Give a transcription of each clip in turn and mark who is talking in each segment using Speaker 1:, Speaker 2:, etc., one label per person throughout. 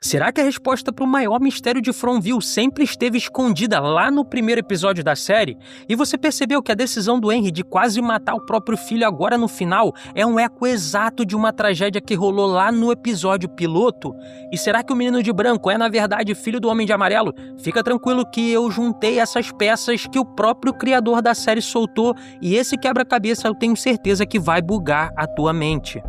Speaker 1: Será que a resposta para o maior mistério de Fromville sempre esteve escondida lá no primeiro episódio da série? E você percebeu que a decisão do Henry de quase matar o próprio filho agora no final é um eco exato de uma tragédia que rolou lá no episódio piloto? E será que o menino de branco é na verdade filho do Homem de Amarelo? Fica tranquilo que eu juntei essas peças que o próprio criador da série soltou e esse quebra-cabeça eu tenho certeza que vai bugar a tua mente.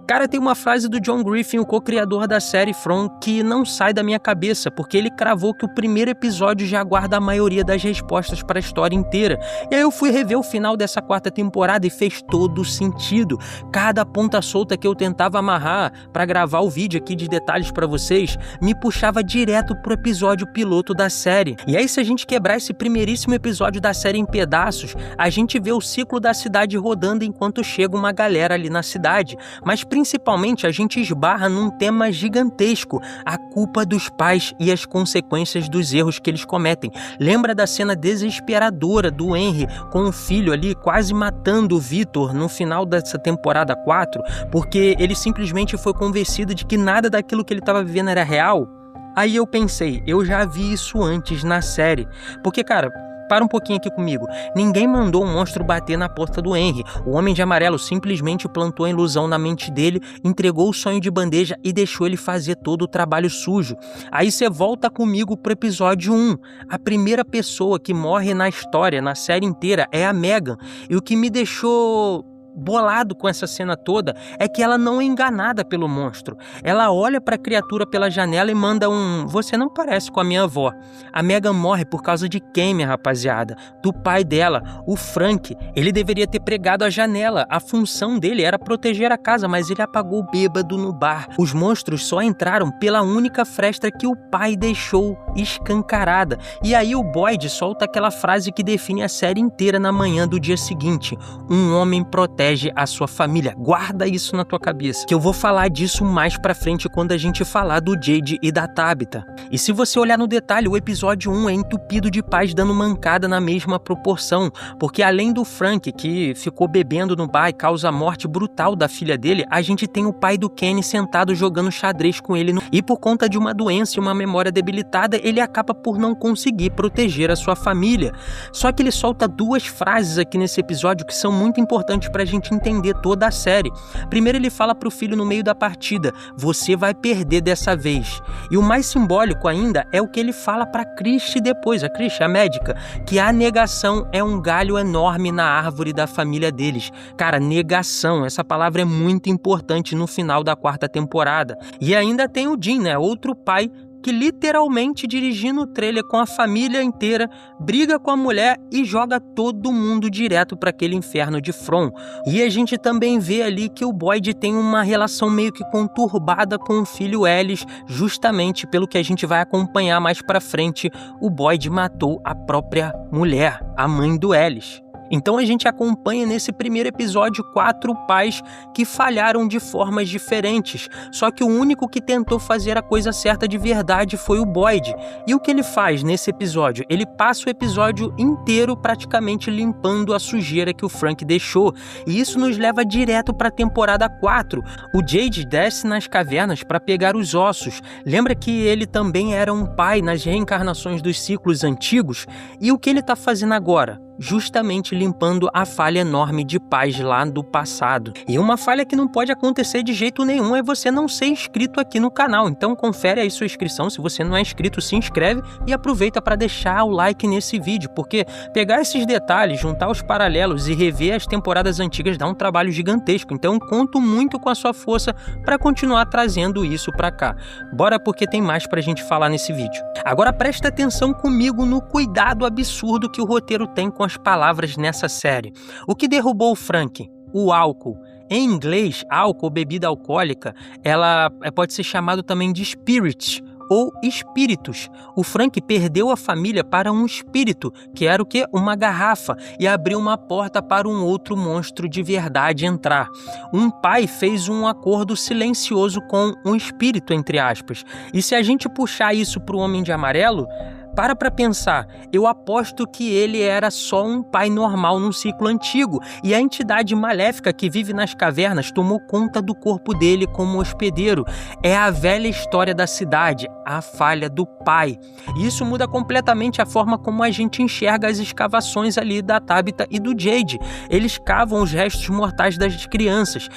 Speaker 1: Cara, tem uma frase do John Griffin, o co-criador da série From, que não sai da minha cabeça, porque ele cravou que o primeiro episódio já guarda a maioria das respostas para a história inteira. E aí eu fui rever o final dessa quarta temporada e fez todo sentido. Cada ponta solta que eu tentava amarrar para gravar o vídeo aqui de detalhes para vocês, me puxava direto pro episódio piloto da série. E aí se a gente quebrar esse primeiríssimo episódio da série em pedaços, a gente vê o ciclo da cidade rodando enquanto chega uma galera ali na cidade. Mas principalmente a gente esbarra num tema gigantesco, a culpa dos pais e as consequências dos erros que eles cometem. Lembra da cena desesperadora do Henry com o filho ali quase matando o Victor no final dessa temporada 4, porque ele simplesmente foi convencido de que nada daquilo que ele estava vivendo era real? Aí eu pensei, eu já vi isso antes na série, porque cara, para um pouquinho aqui comigo. Ninguém mandou um monstro bater na porta do Henry. O Homem de Amarelo simplesmente plantou a ilusão na mente dele, entregou o sonho de bandeja e deixou ele fazer todo o trabalho sujo. Aí você volta comigo pro episódio 1. A primeira pessoa que morre na história, na série inteira, é a Megan. E o que me deixou bolado com essa cena toda é que ela não é enganada pelo monstro. Ela olha para a criatura pela janela e manda um "você não parece com a minha avó". A Megan morre por causa de quem, minha rapaziada? Do pai dela, o Frank. Ele deveria ter pregado a janela. A função dele era proteger a casa, mas ele apagou bêbado no bar. Os monstros só entraram pela única fresta que o pai deixou escancarada. E aí o Boyd solta aquela frase que define a série inteira na manhã do dia seguinte: um homem protege a sua família. Guarda isso na tua cabeça, que eu vou falar disso mais pra frente quando a gente falar do Jade e da Tabitha. E se você olhar no detalhe, o episódio 1 é entupido de pais dando mancada na mesma proporção, porque além do Frank, que ficou bebendo no bar e causa a morte brutal da filha dele, a gente tem o pai do Kenny sentado jogando xadrez com ele e por conta de uma doença e uma memória debilitada, ele acaba por não conseguir proteger a sua família. Só que ele solta duas frases aqui nesse episódio que são muito importantes pra gente entender toda a série. Primeiro ele fala pro filho no meio da partida: você vai perder dessa vez. E o mais simbólico ainda é o que ele fala pra Christy depois, a Christy, a médica, que a negação é um galho enorme na árvore da família deles. Cara, negação, essa palavra é muito importante no final da quarta temporada. E ainda tem o Jim, né, outro pai que literalmente dirigindo o trailer com a família inteira, briga com a mulher e joga todo mundo direto para aquele inferno de From. E a gente também vê ali que o Boyd tem uma relação meio que conturbada com o filho Ellis, justamente pelo que a gente vai acompanhar mais para frente. O Boyd matou a própria mulher, a mãe do Ellis. Então a gente acompanha nesse primeiro episódio 4 pais que falharam de formas diferentes, só que o único que tentou fazer a coisa certa de verdade foi o Boyd. E o que ele faz nesse episódio? Ele passa o episódio inteiro praticamente limpando a sujeira que o Frank deixou, e isso nos leva direto para a temporada 4. O Jade desce nas cavernas para pegar os ossos. Lembra que ele também era um pai nas reencarnações dos ciclos antigos? E o que ele está fazendo agora? Justamente limpando a falha enorme de pais lá do passado. E uma falha que não pode acontecer de jeito nenhum é você não ser inscrito aqui no canal. Então confere aí sua inscrição. Se você não é inscrito, se inscreve e aproveita para deixar o like nesse vídeo, porque pegar esses detalhes, juntar os paralelos e rever as temporadas antigas dá um trabalho gigantesco. Então conto muito com a sua força para continuar trazendo isso para cá. Bora, porque tem mais pra gente falar nesse vídeo. Agora presta atenção comigo no cuidado absurdo que o roteiro tem com as palavras nessa série. O que derrubou o Frank? O álcool. Em inglês, álcool, bebida alcoólica, ela pode ser chamado também de spirits ou espíritos. O Frank perdeu a família para um espírito, que era o quê? Uma garrafa, e abriu uma porta para um outro monstro de verdade entrar. Um pai fez um acordo silencioso com um espírito, entre aspas. E se a gente puxar isso para o Homem de Amarelo, Para pra pensar, eu aposto que ele era só um pai normal num ciclo antigo e a entidade maléfica que vive nas cavernas tomou conta do corpo dele como hospedeiro. É a velha história da cidade, a falha do pai. E isso muda completamente a forma como a gente enxerga as escavações ali da Tabitha e do Jade. Eles cavam os restos mortais das crianças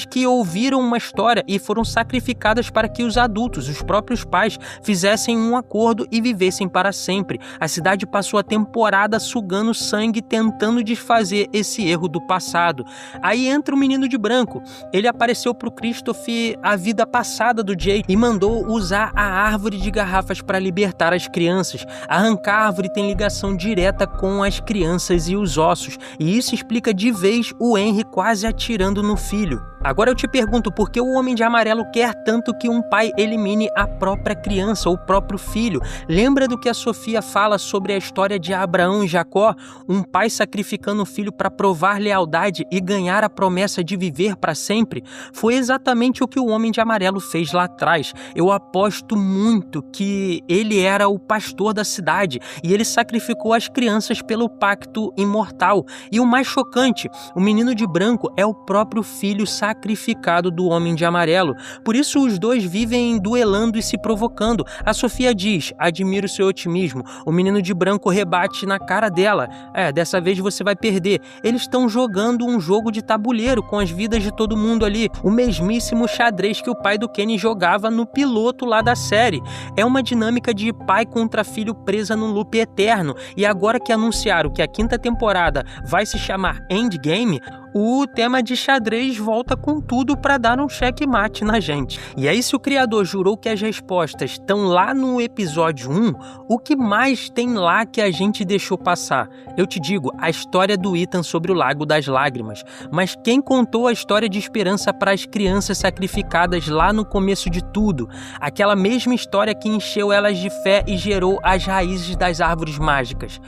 Speaker 1: que ouviram uma história e foram sacrificadas para que os adultos, os próprios pais, fizessem um acordo e vivessem para sempre. A cidade passou a temporada sugando sangue, tentando desfazer esse erro do passado. Aí entra o menino de branco. Ele apareceu para o Christopher a vida passada do Jay e mandou usar a árvore de garrafas para libertar as crianças. Arrancar a árvore tem ligação direta com as crianças e os ossos, e isso explica de vez o Henry quase atirando no filho. Agora eu te pergunto, por que o Homem de Amarelo quer tanto que um pai elimine a própria criança, o próprio filho? Lembra do que a Sofia fala sobre a história de Abraão e Jacó? Um pai sacrificando o filho para provar lealdade e ganhar a promessa de viver para sempre? Foi exatamente o que o Homem de Amarelo fez lá atrás. Eu aposto muito que ele era o pastor da cidade e ele sacrificou as crianças pelo pacto imortal. E o mais chocante, o menino de branco é o próprio filho sacrificado do Homem de Amarelo. Por isso os dois vivem duelando e se provocando. A Sofia diz: admiro seu otimismo. O menino de branco rebate na cara dela: dessa vez você vai perder. Eles estão jogando um jogo de tabuleiro com as vidas de todo mundo ali. O mesmíssimo xadrez que o pai do Kenny jogava no piloto lá da série. É uma dinâmica de pai contra filho presa num loop eterno. E agora que anunciaram que a 5ª temporada vai se chamar Endgame, o tema de xadrez volta com tudo para dar um checkmate na gente. E aí, se o criador jurou que as respostas estão lá no episódio 1, o que mais tem lá que a gente deixou passar? Eu te digo, a história do Ethan sobre o Lago das Lágrimas. Mas quem contou a história de esperança para as crianças sacrificadas lá no começo de tudo? Aquela mesma história que encheu elas de fé e gerou as raízes das árvores mágicas.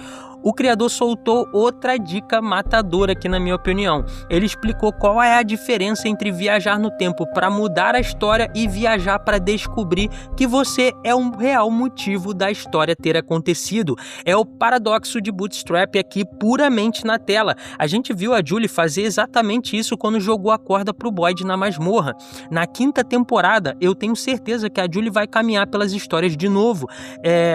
Speaker 1: O criador soltou outra dica matadora aqui, na minha opinião. Ele explicou qual é a diferença entre viajar no tempo para mudar a história e viajar para descobrir que você é um real motivo da história ter acontecido. É o paradoxo de Bootstrap aqui puramente na tela. A gente viu a Julie fazer exatamente isso quando jogou a corda pro Boyd na masmorra. Na 5ª temporada, eu tenho certeza que a Julie vai caminhar pelas histórias de novo.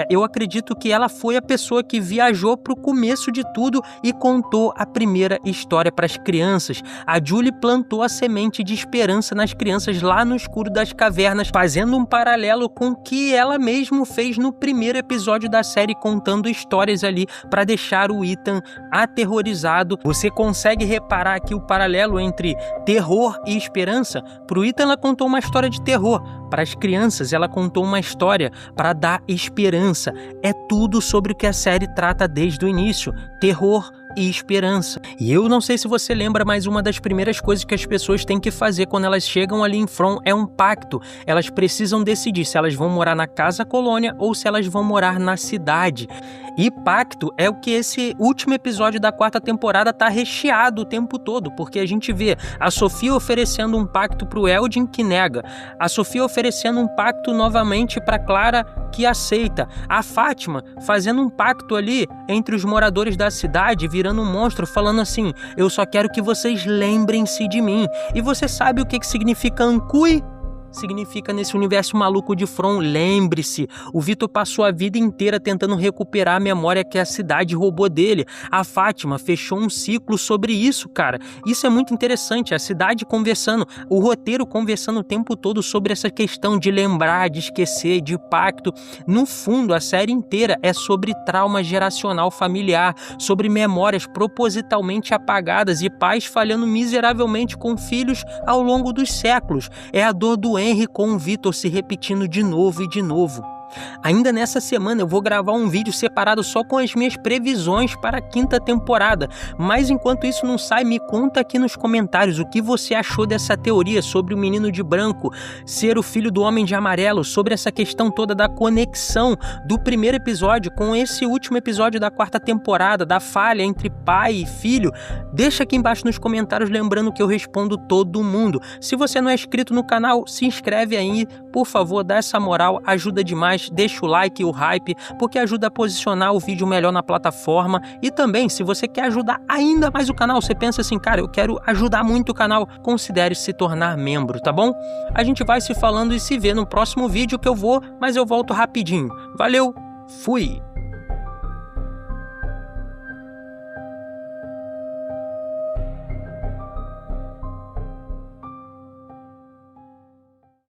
Speaker 1: Eu acredito que ela foi a pessoa que viajou pro começo de tudo e contou a primeira história para as crianças. A Julie plantou a semente de esperança nas crianças lá no escuro das cavernas, fazendo um paralelo com o que ela mesma fez no primeiro episódio da série, contando histórias ali para deixar o Ethan aterrorizado. Você consegue reparar aqui o paralelo entre terror e esperança? Para o Ethan ela contou uma história de terror, para as crianças ela contou uma história para dar esperança. É tudo sobre o que a série trata desde o início: terror e esperança. E eu não sei se você lembra, mas uma das primeiras coisas que as pessoas têm que fazer quando elas chegam ali em From é um pacto. Elas precisam decidir se elas vão morar na casa colônia ou se elas vão morar na cidade. E pacto é o que esse último episódio da 4ª temporada tá recheado o tempo todo, porque a gente vê a Sofia oferecendo um pacto pro Eldin, que nega. A Sofia oferecendo um pacto novamente pra Clara, que aceita. A Fátima fazendo um pacto ali entre os moradores da cidade, virando um monstro, falando assim: eu só quero que vocês lembrem-se de mim. E você sabe o que significa Ankui? Significa, nesse universo maluco de From, lembre-se. O Victor passou a vida inteira tentando recuperar a memória que a cidade roubou dele. A Fátima fechou um ciclo sobre isso, cara. Isso é muito interessante, a cidade conversando, o roteiro conversando o tempo todo sobre essa questão de lembrar, de esquecer, de pacto. No fundo, a série inteira é sobre trauma geracional familiar, sobre memórias propositalmente apagadas e pais falhando miseravelmente com filhos ao longo dos séculos. É a dor do Henry com o Victor se repetindo de novo e de novo. Ainda nessa semana eu vou gravar um vídeo separado só com as minhas previsões para a 5ª temporada, mas enquanto isso não sai, me conta aqui nos comentários o que você achou dessa teoria sobre o menino de branco ser o filho do Homem de Amarelo, sobre essa questão toda da conexão do primeiro episódio com esse último episódio da 4ª temporada, da falha entre pai e filho. Deixa aqui embaixo nos comentários, lembrando que eu respondo todo mundo. Se você não é inscrito no canal, se inscreve aí, por favor, dá essa moral, ajuda demais. mais, deixa o like e o hype, porque ajuda a posicionar o vídeo melhor na plataforma. E também, se você quer ajudar ainda mais o canal, você pensa assim, cara, eu quero ajudar muito o canal, considere se tornar membro, tá bom? A gente vai se falando e se vê no próximo vídeo que eu vou, mas eu volto rapidinho. Valeu, fui!